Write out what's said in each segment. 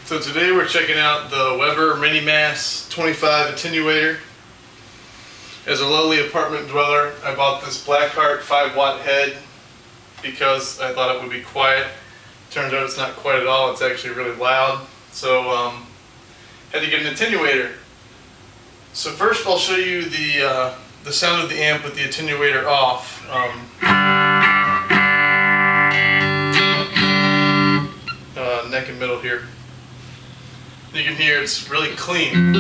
So today we're checking out the Weber Minimass 25 Attenuator. As a lowly apartment dweller, I bought this Blackheart 5-watt head because I thought it would be quiet. Turns out it's not quite at all, it's actually really loud. So had to get an attenuator. So first I'll show you the sound of the amp with the attenuator off. Neck and middle here. You can hear it's really clean. And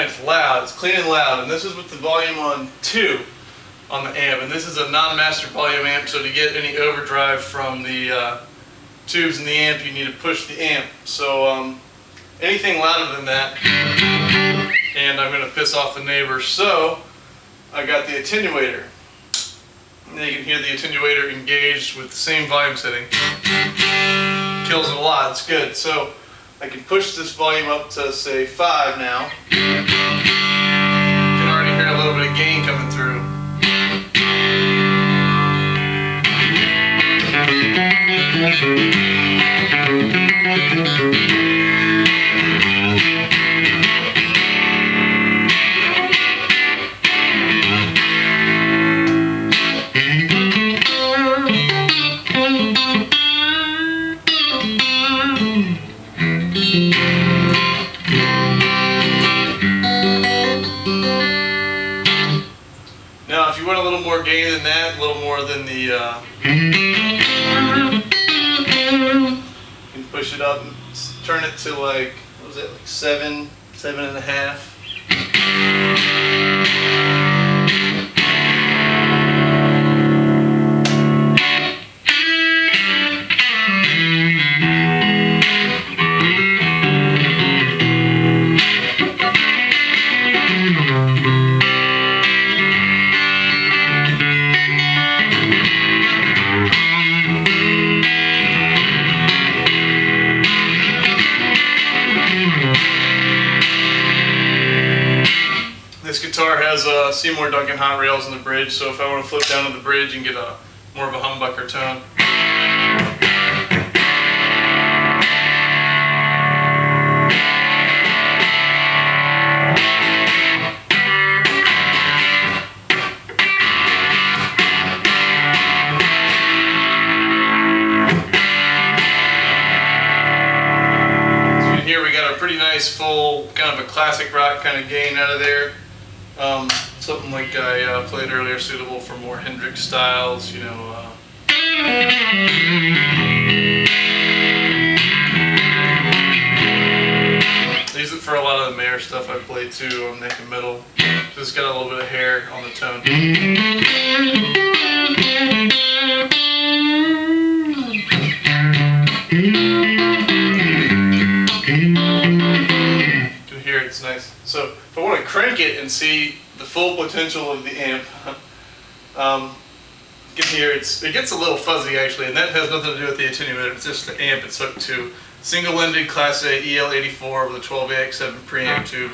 it's loud, it's clean and loud, and this is with the volume on 2 on the amp, and this is a non-master volume amp, so to get any overdrive from the tubes in the amp, you need to push the amp. So anything louder than that, and I'm going to piss off the neighbors. So I got the attenuator. And you can hear the attenuator engaged with the same volume setting. Kills it a lot, it's good. So I can push this volume up to say 5 now. You can already hear a little bit of gain coming through. Now if you want a little more gain than that, a little more than the you can push it up and turn it to like, what was it, like 7, 7.5. This guitar has Seymour Duncan hot rails on the bridge, so if I want to flip down to the bridge and get more of a humbucker tone. So here we got a pretty nice full, kind of a classic rock kind of gain out of there. Something like I played earlier, suitable for more Hendrix styles, you know. Use it for a lot of the Mayer stuff I played too, on neck and middle. Just got a little bit of hair on the tone. You can hear it, it's nice. So if I want to crank it and see the full potential of the amp, you can hear it gets a little fuzzy actually, and that has nothing to do with the attenuator, it's just the amp it's hooked to. Single-ended Class A EL84 with a 12AX7 preamp tube.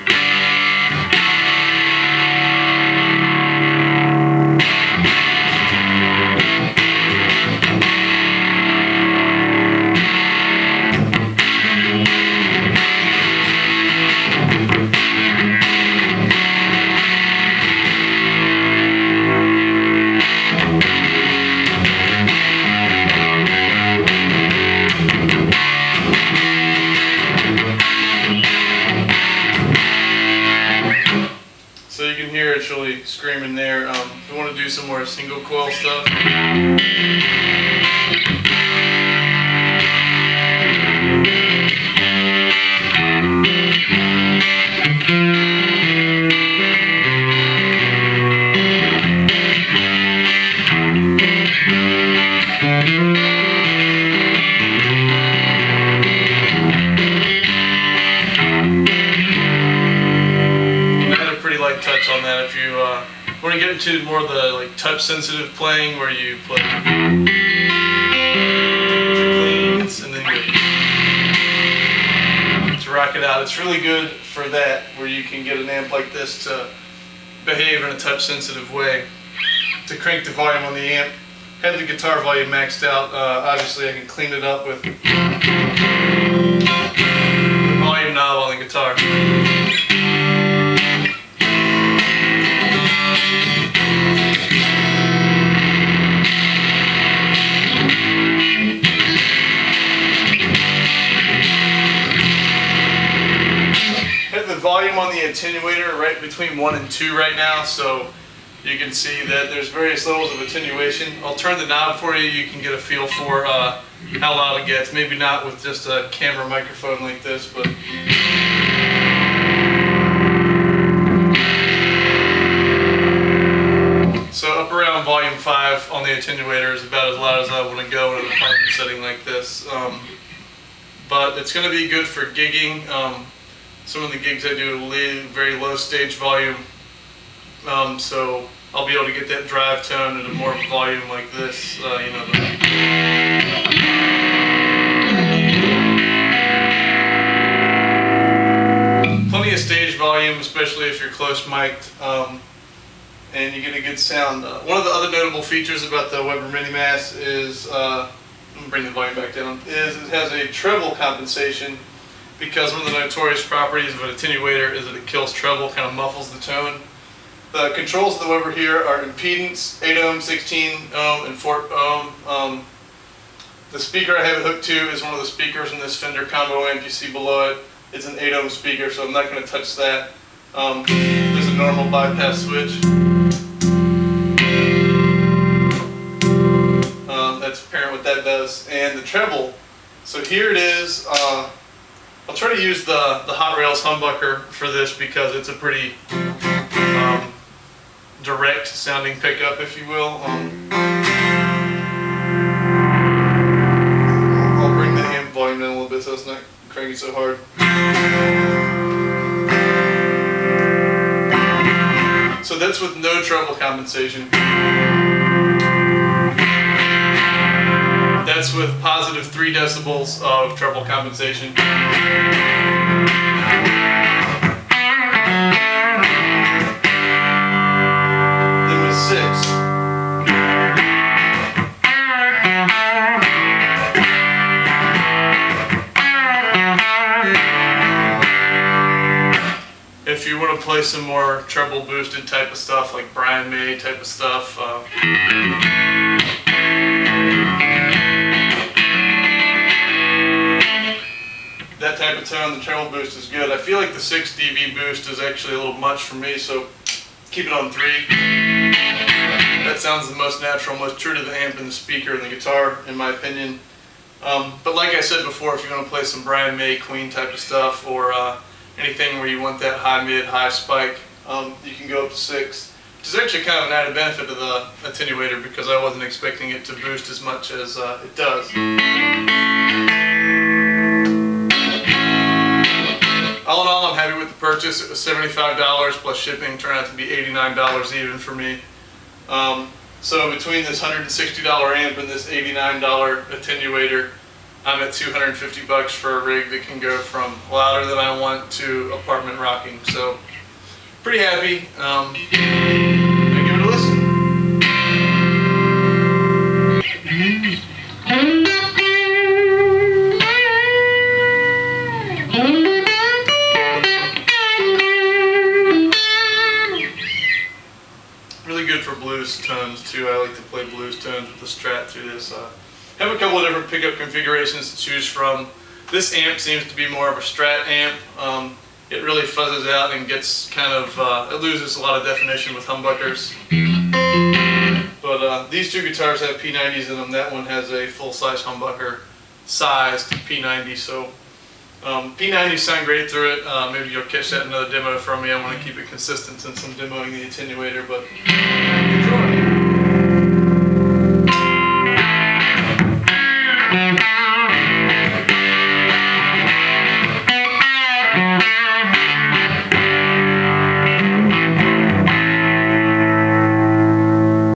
So you can hear it's really screaming there. If you want to do some more single coil stuff. Touch on that if you want to get into more of the like touch sensitive playing where you play cleans and then out. It's really good for that, where you can get an amp like this to behave in a touch-sensitive way. To crank the volume on the amp, have the guitar volume maxed out. Obviously, I can clean it up with the volume knob on the guitar. Have the volume on the attenuator right between 1 and 2 right now, so you can see that there's various levels of attenuation. I'll turn the knob for you. You can get a feel for how loud it gets. Maybe not with just a camera microphone like this, but so up around volume 5 on the attenuator is about as loud as I want to go in an apartment setting like this. But it's going to be good for gigging. Some of the gigs I do very low stage volume. So I'll be able to get that drive tone at a more volume like this, Plenty of stage volume, especially if you're close mic'd, and you get a good sound. One of the other notable features about the Weber Minimass is, I'm going to bring the volume back down, is it has a treble compensation, because one of the notorious properties of an attenuator is that it kills treble, kind of muffles the tone. The controls of the Weber here are impedance, 8 ohm, 16 ohm, and 4 ohm. The speaker I have it hooked to is one of the speakers in this Fender combo amp you see below it. It's an 8 ohm speaker, so I'm not going to touch that. There's a normal bypass switch. That's apparent what that does. And the treble, so here it is. I'll try to use the Hot Rails humbucker for this because it's a pretty direct sounding pickup, if you will. I'll bring the amp volume down a little bit so it's not cranking so hard. So that's with no treble compensation. That's with positive 3 decibels of treble compensation. Then with 6. If you want to play some more treble boosted type of stuff, like Brian May type of stuff, that type of tone, the treble boost is good. I feel like the 6 dB boost is actually a little much for me, so keep it on 3. That sounds the most natural, most true to the amp and the speaker and the guitar, in my opinion. But like I said before, if you want to play some Brian May, Queen type of stuff, or anything where you want that high mid, high spike, you can go up to 6. Which is actually kind of an added benefit to the attenuator because I wasn't expecting it to boost as much as it does. All in all, I'm happy with the purchase. It was $75 plus shipping, turned out to be $89 even for me. So between this $160 amp and this $89 attenuator, I'm at $250 for a rig that can go from louder than I want to apartment rocking. So pretty happy. Give it a listen. Really good for blues tones too. I like to play blues tones with the Strat through this. Have a couple of different pickup configurations to choose from. This amp seems to be more of a Strat amp. It really fuzzes out and gets kind of, it loses a lot of definition with humbuckers. But these two guitars have P90s in them. That one has a full-size humbucker sized P90, so P90s sound great through it. Maybe you'll catch that in another demo from me. I want to keep it consistent since I'm demoing the attenuator, but enjoy.